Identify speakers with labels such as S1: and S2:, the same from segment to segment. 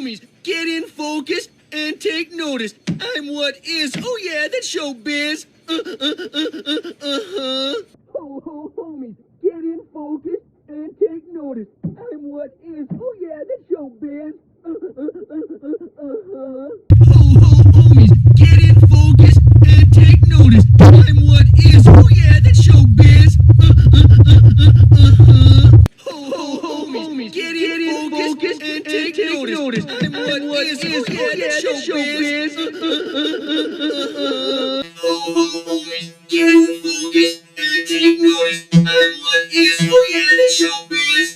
S1: homies, get in focus and take notice. I'm what is, oh yeah, that's showbiz. Homies, get in focus and take notice. I'm what is, oh yeah, that's showbiz. Homies, get in focus and take notice. I'm what is, oh yeah, that's showbiz. Homies, get in focus and take notice. I'm what is, oh yeah, that's showbiz. Homies, get in focus and take notice. I'm what is, oh yeah, that's showbiz.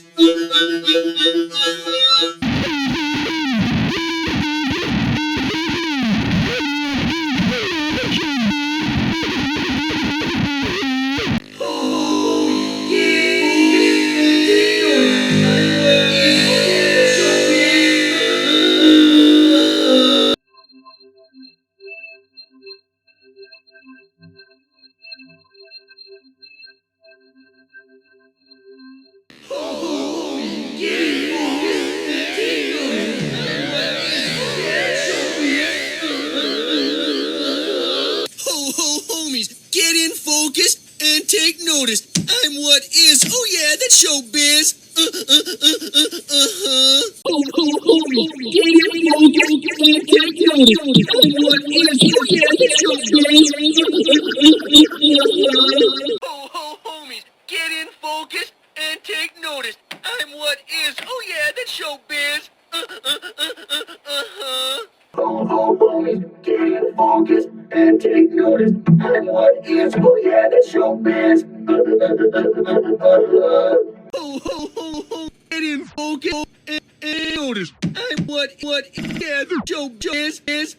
S1: Homies, get in focus and take notice. I'm what is, oh yeah, that's showbiz. Homies, get in focus and take notice. I'm what is, oh yeah, that's showbiz. Homies, get in focus and take notice. I'm what is, oh yeah, that's showbiz. Homies, get in focus and take notice. I'm what is, oh yeah, that's showbiz. Get in focus and notice. I'm what yeah, the showbiz is.